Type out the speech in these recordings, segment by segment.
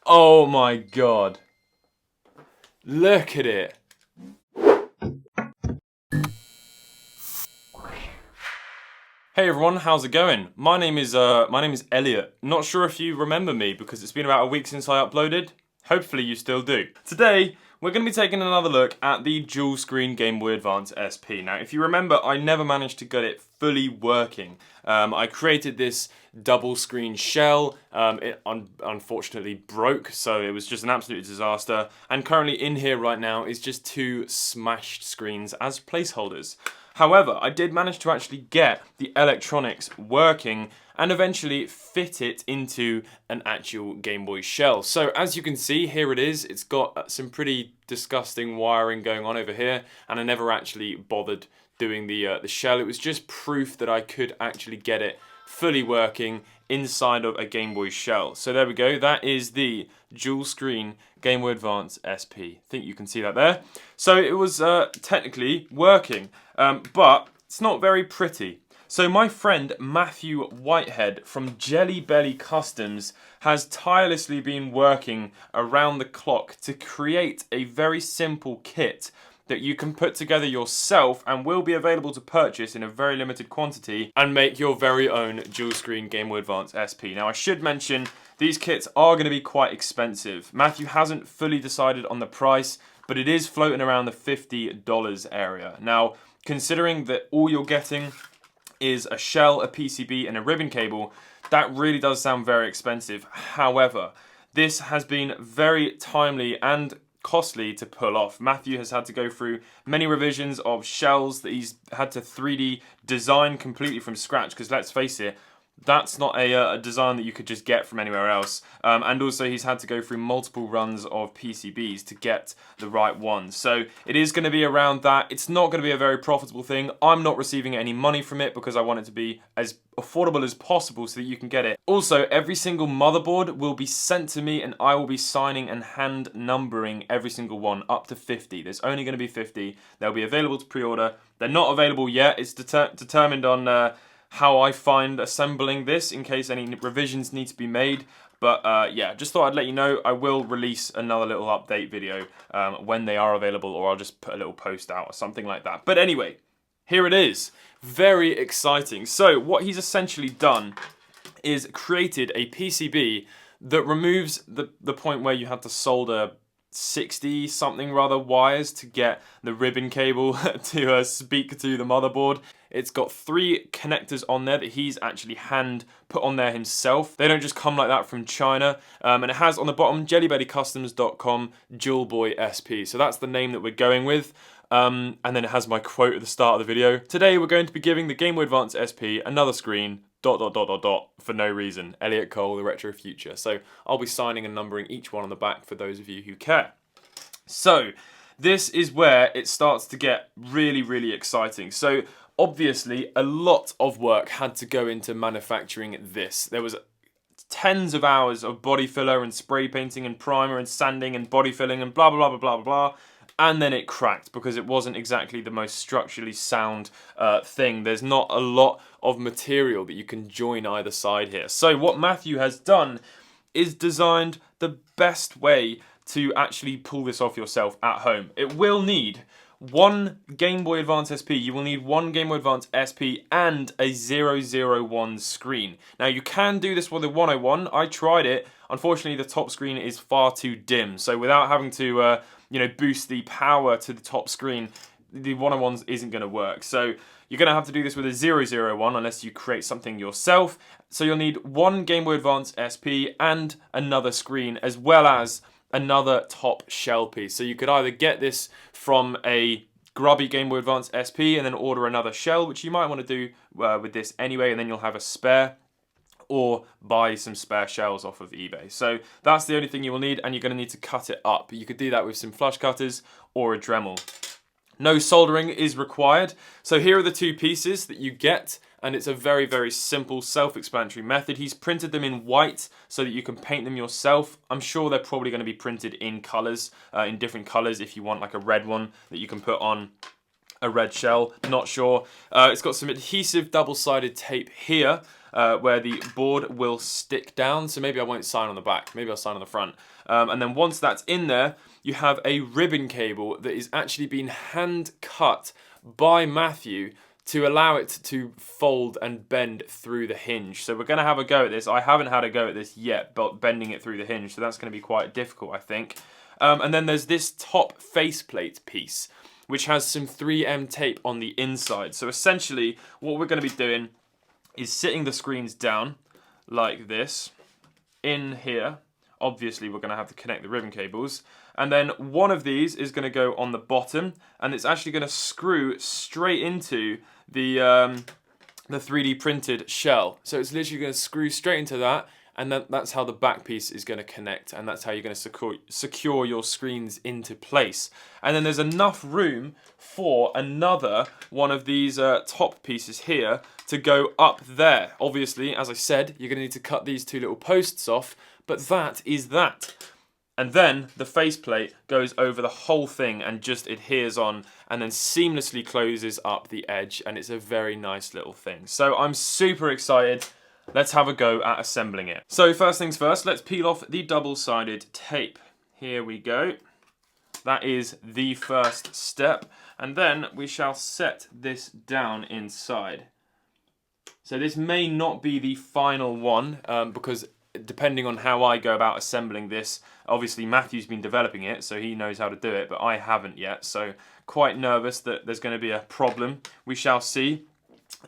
Oh my god. Look at it. Hey everyone, how's it going? My name is Elliot. Not sure if you remember me because it's been about a week since I uploaded. Hopefully you still do. Today, we're going to be taking another look at the dual screen Game Boy Advance SP. Now, if you remember, I never managed to get it fully working. I created this double screen shell. It unfortunately broke, so it was just an absolute disaster. And currently in here right now is just two smashed screens as placeholders. However, I did manage to actually get the electronics working and eventually fit it into an actual Game Boy shell. So as you can see, here it is. It's got some pretty disgusting wiring going on over here, and I never actually bothered doing the shell. It was just proof that I could actually get it fully working inside of a Game Boy shell. So there we go. That is the dual screen Game Boy Advance SP. I think you can see that there. So it was technically working, but it's not very pretty. So my friend Matthew Whitehead from Jelly Belly Customs has tirelessly been working around the clock to create a very simple kit that you can put together yourself and will be available to purchase in a very limited quantity and make your very own dual screen Game Boy Advance SP. Now I should mention these kits are going to be quite expensive. Matthew hasn't fully decided on the price, but it is floating around the $50 area. Now, considering that all you're getting is a shell, a PCB and a ribbon cable, that really does sound very expensive. However, this has been very timely and costly to pull off. Matthew has had to go through many revisions of shells that he's had to 3D design completely from scratch, because let's face it, that's not a design that you could just get from anywhere else. And also he's had to go through multiple runs of PCBs to get the right one. So it is going to be around that. It's not going to be a very profitable thing. I'm not receiving any money from it because I want it to be as affordable as possible so that you can get it. Also, every single motherboard will be sent to me and I will be signing and hand numbering every single one up to 50. There's only going to be 50. They'll be available to pre-order. They're not available yet. It's determined on how I find assembling this in case any revisions need to be made. But yeah, just thought I'd let you know I will release another little update video when they are available, or I'll just put a little post out or something like that. But anyway, here it is. Very exciting. So what he's essentially done is created a PCB that removes the point where you had to solder 60 something rather wires to get the ribbon cable to speak to the motherboard. It's got 3 connectors on there that he's actually hand put on there himself. They don't just come like that from China. And it has on the bottom jellybellycustoms.com Dual Boy SP. So that's the name that we're going with. And then it has my quote at the start of the video. Today we're going to be giving the Game Boy Advance SP another screen, ... for no reason. Elliot Cole, the Retro Future. So I'll be signing and numbering each one on the back for those of you who care. So this is where it starts to get really, really exciting. So obviously a lot of work had to go into manufacturing this. There was tens of hours of body filler and spray painting and primer and sanding and body filling and blah, blah, blah, blah, blah, blah. And then it cracked because it wasn't exactly the most structurally sound thing. There's not a lot of material that you can join either side here. So what Matthew has done is designed the best way to actually pull this off yourself at home. It will need one Game Boy Advance SP, you will need one Game Boy Advance SP and a 001 screen. Now you can do this with a 101, I tried it. Unfortunately the top screen is far too dim, so without having to boost the power to the top screen, the 101 isn't going to work. So you're going to have to do this with a 001 unless you create something yourself. So you'll need one Game Boy Advance SP and another screen, as well as another top shell piece. So you could either get this from a grubby Game Boy Advance SP and then order another shell, which you might want to do with this anyway, and then you'll have a spare, or buy some spare shells off of eBay. So that's the only thing you will need, and you're going to need to cut it up. You could do that with some flush cutters or a Dremel. No soldering is required. So here are the 2 pieces that you get, and it's a very, very simple, self-explanatory method. He's printed them in white so that you can paint them yourself. I'm sure they're probably going to be printed in colours, in different colours, if you want like a red one that you can put on a red shell, not sure. It's got some adhesive double-sided tape here. where the board will stick down. So maybe I won't sign on the back, maybe I'll sign on the front. And then once that's in there, you have a ribbon cable that is actually being hand cut by Matthew to allow it to fold and bend through the hinge. So we're going to have a go at this. I haven't had a go at this yet, but bending it through the hinge, so that's going to be quite difficult, I think. And then there's this top faceplate piece, which has some 3M tape on the inside. So essentially, what we're going to be doing is sitting the screens down like this, in here. Obviously, we're going to have to connect the ribbon cables. And then one of these is going to go on the bottom, and it's actually going to screw straight into the 3D printed shell. So it's literally going to screw straight into that, and then that's how the back piece is going to connect, and that's how you're going to secure your screens into place. And then there's enough room for another one of these top pieces here to go up there. Obviously, as I said, you're going to need to cut these two little posts off, but that is that. And then the faceplate goes over the whole thing and just adheres on and then seamlessly closes up the edge, and it's a very nice little thing. So I'm super excited. Let's have a go at assembling it. So first things first, let's peel off the double-sided tape. Here we go. That is the first step. And then we shall set this down inside. So this may not be the final one because depending on how I go about assembling this, obviously Matthew's been developing it, so he knows how to do it, but I haven't yet, so quite nervous that there's going to be a problem. We shall see.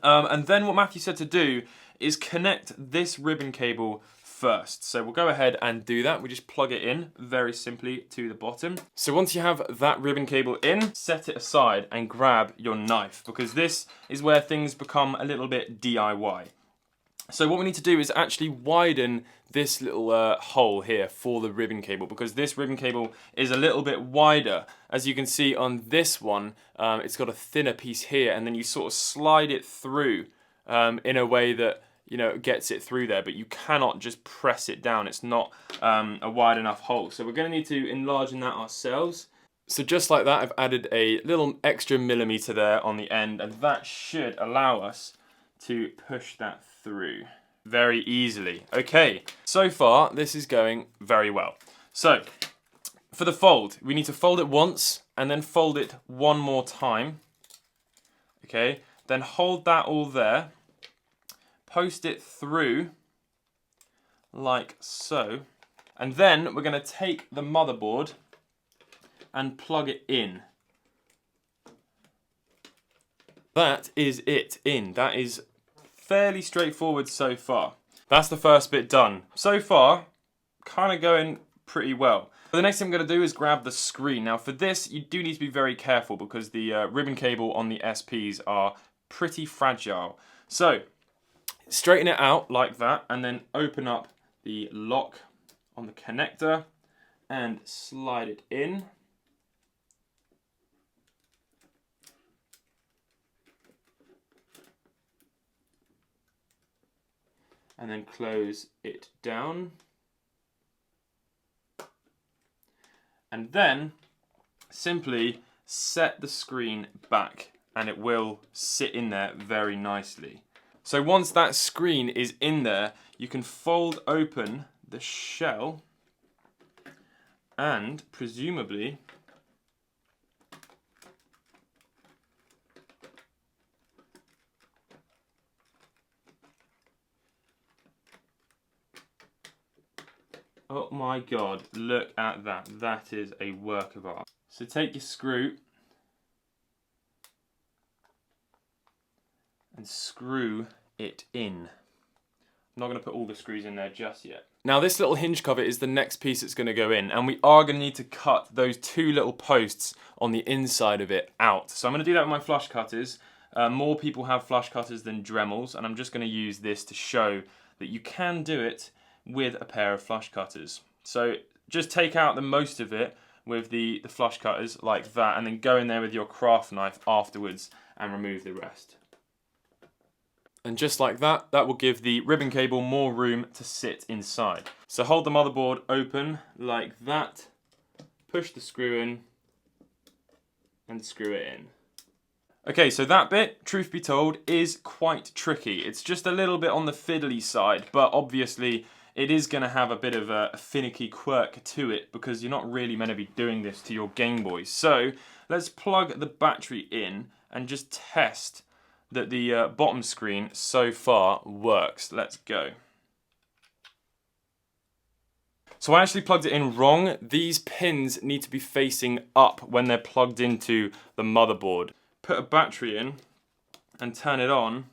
And then what Matthew said to do is connect this ribbon cable first. So we'll go ahead and do that. We just plug it in very simply to the bottom. So once you have that ribbon cable in, set it aside and grab your knife, because this is where things become a little bit DIY. So what we need to do is actually widen this little hole here for the ribbon cable, because this ribbon cable is a little bit wider. As you can see on this one, it's got a thinner piece here, and then you sort of slide it through in a way that, you know, gets it through there, but you cannot just press it down. It's not a wide enough hole. So we're going to need to enlarge that ourselves. So just like that, I've added a little extra millimeter there on the end, and that should allow us to push that through very easily. Okay, so far this is going very well. So for the fold, we need to fold it once and then fold it one more time. Okay, then hold that all there, post it through like so, and then we're going to take the motherboard and plug it in. That is it in. That is fairly straightforward so far. That's the first bit done. So far, kind of going pretty well. The next thing I'm going to do is grab the screen. Now for this, you do need to be very careful because the ribbon cable on the SPs are pretty fragile. So, straighten it out like that, and then open up the lock on the connector and slide it in. And then close it down. And then simply set the screen back, and it will sit in there very nicely. So once that screen is in there, you can fold open the shell and presumably oh my god, look at that. That is a work of art. So take your screw and screw it in. I'm not going to put all the screws in there just yet. Now this little hinge cover is the next piece that's going to go in, and we are going to need to cut those two little posts on the inside of it out. So I'm going to do that with my flush cutters. More people have flush cutters than Dremels, and I'm just going to use this to show that you can do it with a pair of flush cutters. So just take out the most of it with the flush cutters like that, and then go in there with your craft knife afterwards and remove the rest. And just like that, that will give the ribbon cable more room to sit inside. So hold the motherboard open like that, push the screw in, and screw it in. Okay, so that bit, truth be told, is quite tricky. It's just a little bit on the fiddly side, but obviously it is going to have a bit of a finicky quirk to it because you're not really meant to be doing this to your Game Boy. So let's plug the battery in and just test that the bottom screen so far works. Let's go. So I actually plugged it in wrong. These pins need to be facing up when they're plugged into the motherboard. Put a battery in and turn it on.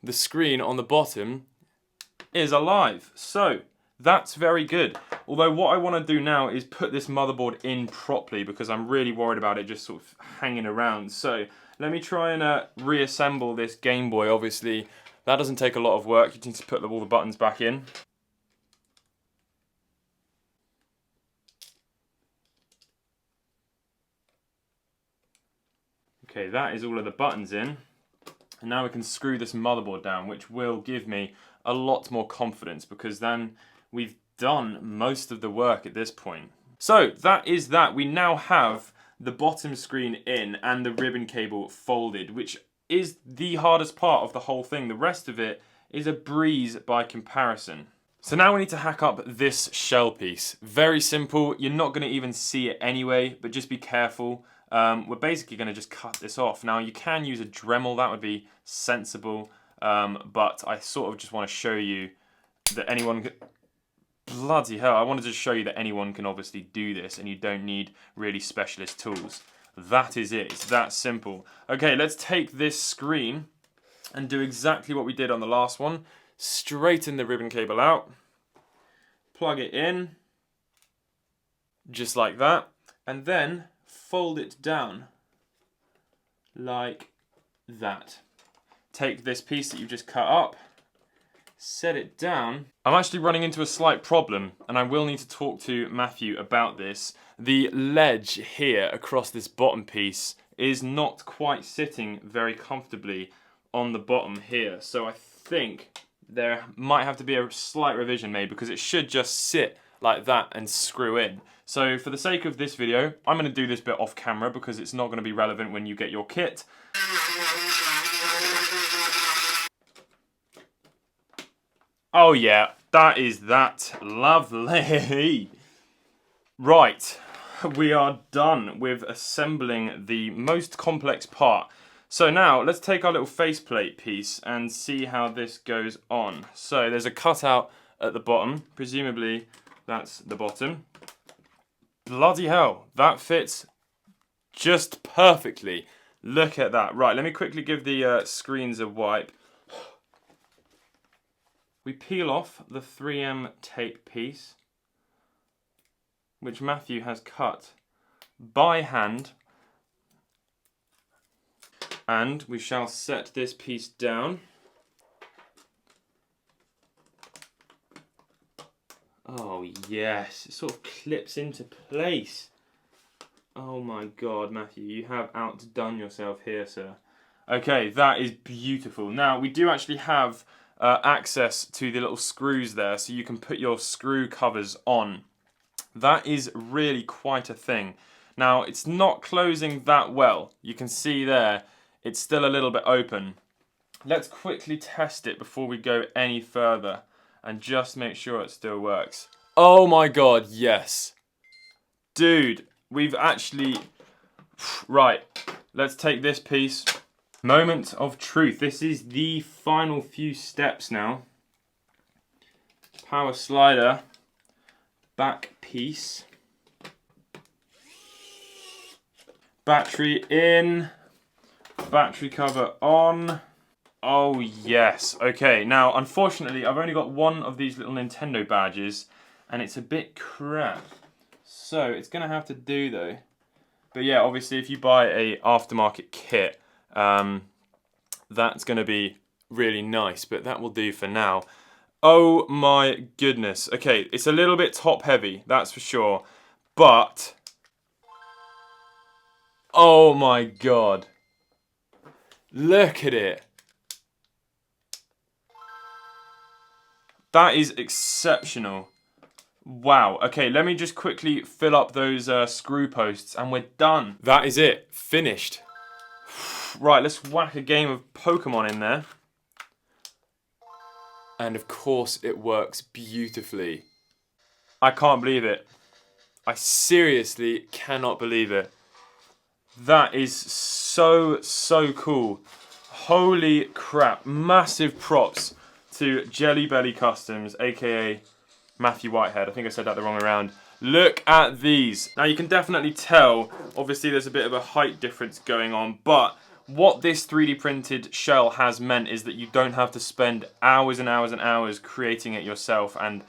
The screen on the bottom is alive. So that's very good. Although what I want to do now is put this motherboard in properly because I'm really worried about it just sort of hanging around. So let me try and reassemble this Game Boy. Obviously that doesn't take a lot of work. You need to put all the buttons back in. Okay, that is all of the buttons in. And now we can screw this motherboard down, which will give me a lot more confidence because then we've done most of the work at this point. So that is that. We now have the bottom screen in and the ribbon cable folded, which is the hardest part of the whole thing. The rest of it is a breeze by comparison. So now we need to hack up this shell piece. Very simple. You're not going to even see it anyway, but just be careful. We're basically going to just cut this off. Now you can use a Dremel, that would be sensible, but I sort of just want to show you that anyone can... Bloody hell, I wanted to show you that anyone can obviously do this and you don't need really specialist tools. That is it, it's that simple. Okay, let's take this screen and do exactly what we did on the last one. Straighten the ribbon cable out, plug it in, just like that, and then fold it down like that. Take this piece that you just cut up, set it down. I'm actually running into a slight problem and I will need to talk to Matthew about this. The ledge here across this bottom piece is not quite sitting very comfortably on the bottom here, so I think there might have to be a slight revision made because it should just sit like that and screw in. So for the sake of this video, I'm going to do this bit off camera because it's not going to be relevant when you get your kit. Oh yeah, that is that. Lovely. Right, we are done with assembling the most complex part. So now let's take our little faceplate piece and see how this goes on. So there's a cutout at the bottom, presumably that's the bottom. Bloody hell, that fits just perfectly. Look at that. Right, let me quickly give the screens a wipe. We peel off the 3M tape piece, which Matthew has cut by hand. And we shall set this piece down. Oh yes, it sort of clips into place. Oh my god, Matthew, you have outdone yourself here, sir. Okay, that is beautiful. Now, we do actually have access to the little screws there, so you can put your screw covers on. That is really quite a thing. Now, it's not closing that well. You can see there, it's still a little bit open. Let's quickly test it before we go any further and just make sure it still works. Oh my god, yes. Dude, we've actually... Right, let's take this piece. Moment of truth. This is the final few steps now. Power slider, back piece. Battery in, battery cover on. Oh yes, okay. Now, unfortunately, I've only got one of these little Nintendo badges, and it's a bit crap. So, it's going to have to do, though. But yeah, obviously, if you buy a aftermarket kit, that's going to be really nice, but that will do for now. Oh my goodness. Okay, it's a little bit top-heavy, that's for sure. But... oh my god. Look at it. That is exceptional. Wow. Okay, let me just quickly fill up those screw posts and we're done. That is it. Finished. Right, let's whack a game of Pokemon in there. And of course it works beautifully. I can't believe it. I seriously cannot believe it. That is so cool. Holy crap. Massive props to Jelly Belly Customs, aka Matthew Whitehead. I think I said that the wrong way around. Look at these. Now you can definitely tell, obviously there's a bit of a height difference going on, but what this 3D printed shell has meant is that you don't have to spend hours and hours and hours creating it yourself and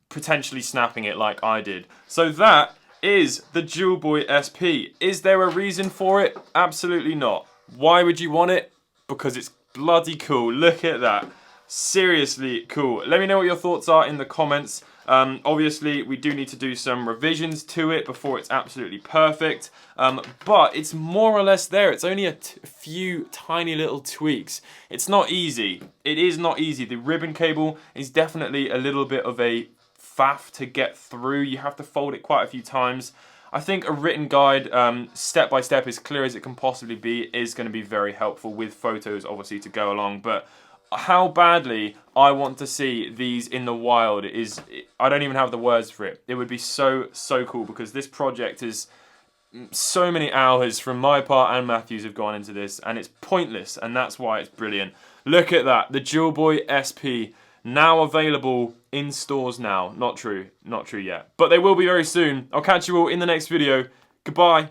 potentially snapping it like I did. So that is the GameBoy SP. Is there a reason for it? Absolutely not. Why would you want it? Because it's bloody cool. Look at that. Seriously cool. Let me know what your thoughts are in the comments. Obviously, we do need to do some revisions to it before it's absolutely perfect. But it's more or less there. It's only a few tiny little tweaks. It's not easy. It is not easy. The ribbon cable is definitely a little bit of a faff to get through. You have to fold it quite a few times. I think a written guide, step by step, as clear as it can possibly be, is going to be very helpful with photos, obviously, to go along. But how badly I want to see these in the wild is, I don't even have the words for it. It would be so cool, because this project is so many hours from my part and Matthew's have gone into this, and it's pointless, and that's why it's brilliant. Look at that, the GameBoy SP, now available in stores now. Not true yet, but they will be very soon. I'll catch you all in the next video. Goodbye.